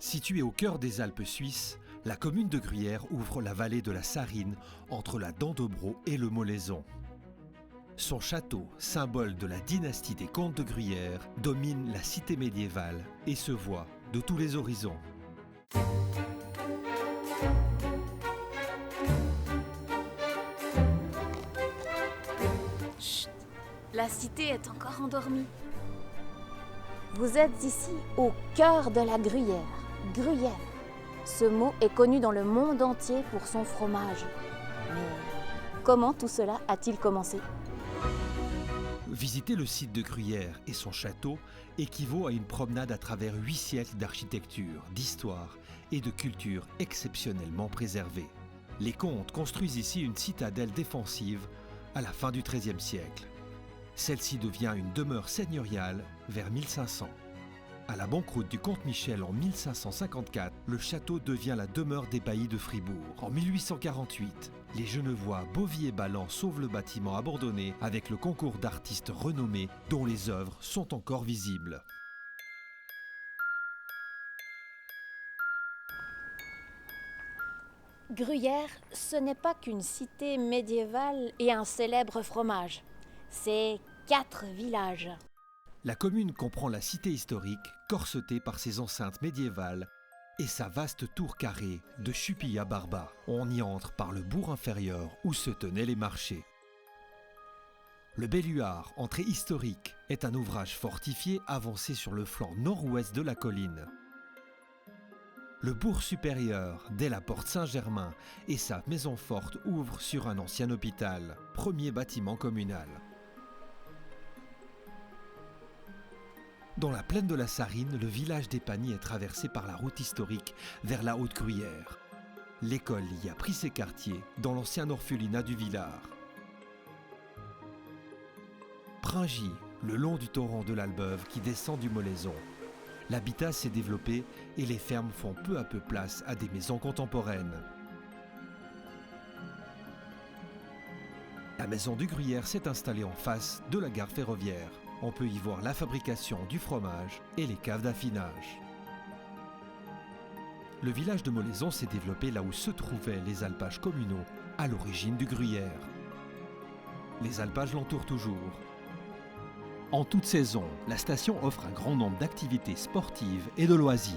Située au cœur des Alpes suisses, la commune de Gruyère ouvre la vallée de la Sarine entre la Dent-d'Obro et le Molaison. Son château, symbole de la dynastie des comtes de Gruyère, domine la cité médiévale et se voit de tous les horizons. Chut, la cité est encore endormie. Vous êtes ici au cœur de la Gruyère. Gruyère. Ce mot est connu dans le monde entier pour son fromage. Mais comment tout cela a-t-il commencé ? Visiter le site de Gruyère et son château équivaut à une promenade à travers 8 siècles d'architecture, d'histoire et de culture exceptionnellement préservée. Les comtes construisent ici une citadelle défensive à la fin du XIIIe siècle. Celle-ci devient une demeure seigneuriale vers 1500. À la banqueroute du comte Michel en 1554, le château devient la demeure des baillis de Fribourg. En 1848, les Genevois Bovy et Ballan sauvent le bâtiment abandonné avec le concours d'artistes renommés dont les œuvres sont encore visibles. Gruyère, ce n'est pas qu'une cité médiévale et un célèbre fromage. C'est 4 villages. La commune comprend la cité historique, corsetée par ses enceintes médiévales et sa vaste tour carrée de Chupilla Barba. On y entre par le bourg inférieur où se tenaient les marchés. Le Belluard, entrée historique, est un ouvrage fortifié avancé sur le flanc nord-ouest de la colline. Le bourg supérieur, dès la porte Saint-Germain et sa maison forte ouvrent sur un ancien hôpital, premier bâtiment communal. Dans la plaine de la Sarine, le village d'Épagny est traversé par la route historique vers la Haute-Gruyère. L'école y a pris ses quartiers dans l'ancien orphelinat du Villard. Pringy, le long du torrent de l'Albeuve qui descend du Molaison. L'habitat s'est développé et les fermes font peu à peu place à des maisons contemporaines. La maison du Gruyère s'est installée en face de la gare ferroviaire. On peut y voir la fabrication du fromage et les caves d'affinage. Le village de Molaison s'est développé là où se trouvaient les alpages communaux à l'origine du Gruyère. Les alpages l'entourent toujours. En toute saison, la station offre un grand nombre d'activités sportives et de loisirs.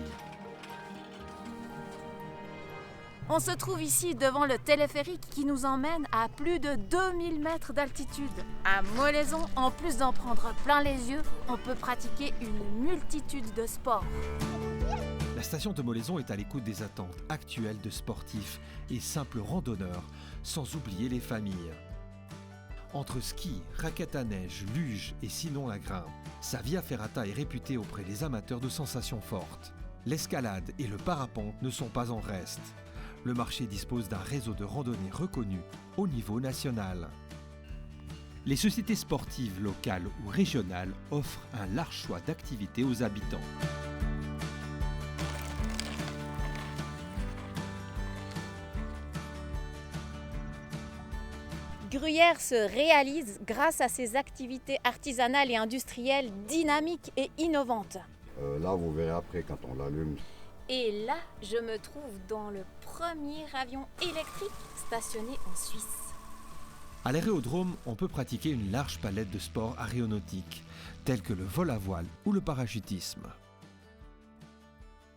On se trouve ici devant le téléphérique qui nous emmène à plus de 2000 mètres d'altitude. À Molaison, en plus d'en prendre plein les yeux, on peut pratiquer une multitude de sports. La station de Molaison est à l'écoute des attentes actuelles de sportifs et simples randonneurs, sans oublier les familles. Entre ski, raquettes à neige, luge et sinon la grimpe, sa via ferrata est réputée auprès des amateurs de sensations fortes. L'escalade et le parapente ne sont pas en reste. Le marché dispose d'un réseau de randonnées reconnu au niveau national. Les sociétés sportives locales ou régionales offrent un large choix d'activités aux habitants. Gruyère se réalise grâce à ses activités artisanales et industrielles dynamiques et innovantes. Là, vous verrez après quand on l'allume. Et là, je me trouve dans le premier avion électrique stationné en Suisse. À l'aérodrome, on peut pratiquer une large palette de sports aéronautiques, tels que le vol à voile ou le parachutisme.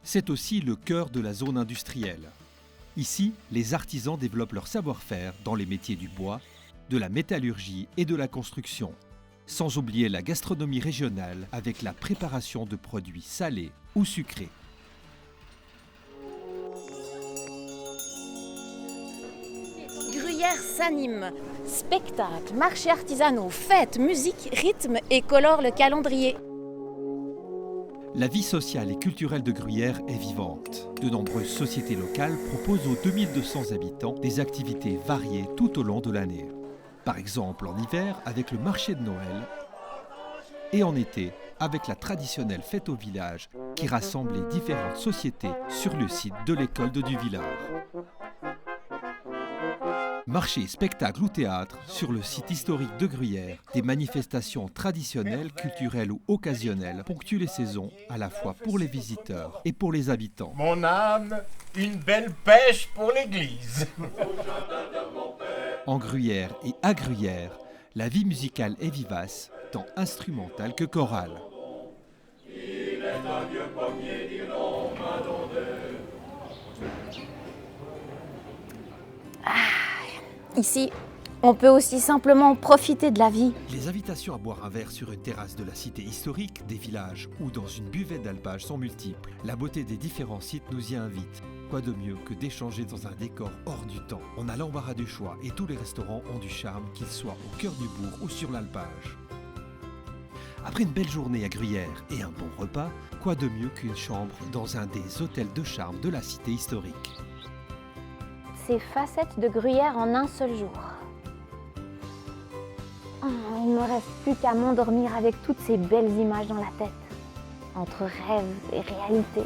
C'est aussi le cœur de la zone industrielle. Ici, les artisans développent leur savoir-faire dans les métiers du bois, de la métallurgie et de la construction, sans oublier la gastronomie régionale avec la préparation de produits salés ou sucrés. Gruyère s'anime. Spectacles, marchés artisanaux, fêtes, musique, rythme et colore le calendrier. La vie sociale et culturelle de Gruyère est vivante. De nombreuses sociétés locales proposent aux 2200 habitants des activités variées tout au long de l'année. Par exemple en hiver avec le marché de Noël et en été avec la traditionnelle fête au village qui rassemble les différentes sociétés sur le site de l'école de Duvillard. Marché, spectacle ou théâtre, sur le site historique de Gruyère, des manifestations traditionnelles, culturelles ou occasionnelles ponctuent les saisons, à la fois pour les visiteurs et pour les habitants. Mon âme, une belle pêche pour l'église. En Gruyère et à Gruyère, la vie musicale est vivace, tant instrumentale que chorale. Ici, on peut aussi simplement profiter de la vie. Les invitations à boire un verre sur une terrasse de la cité historique, des villages ou dans une buvette d'alpage sont multiples. La beauté des différents sites nous y invite. Quoi de mieux que d'échanger dans un décor hors du temps? On a l'embarras du choix et tous les restaurants ont du charme, qu'ils soient au cœur du bourg ou sur l'alpage. Après une belle journée à Gruyère et un bon repas, quoi de mieux qu'une chambre dans un des hôtels de charme de la cité historique? Ces facettes de Gruyère en un seul jour. Oh, il ne me reste plus qu'à m'endormir avec toutes ces belles images dans la tête, entre rêve et réalité.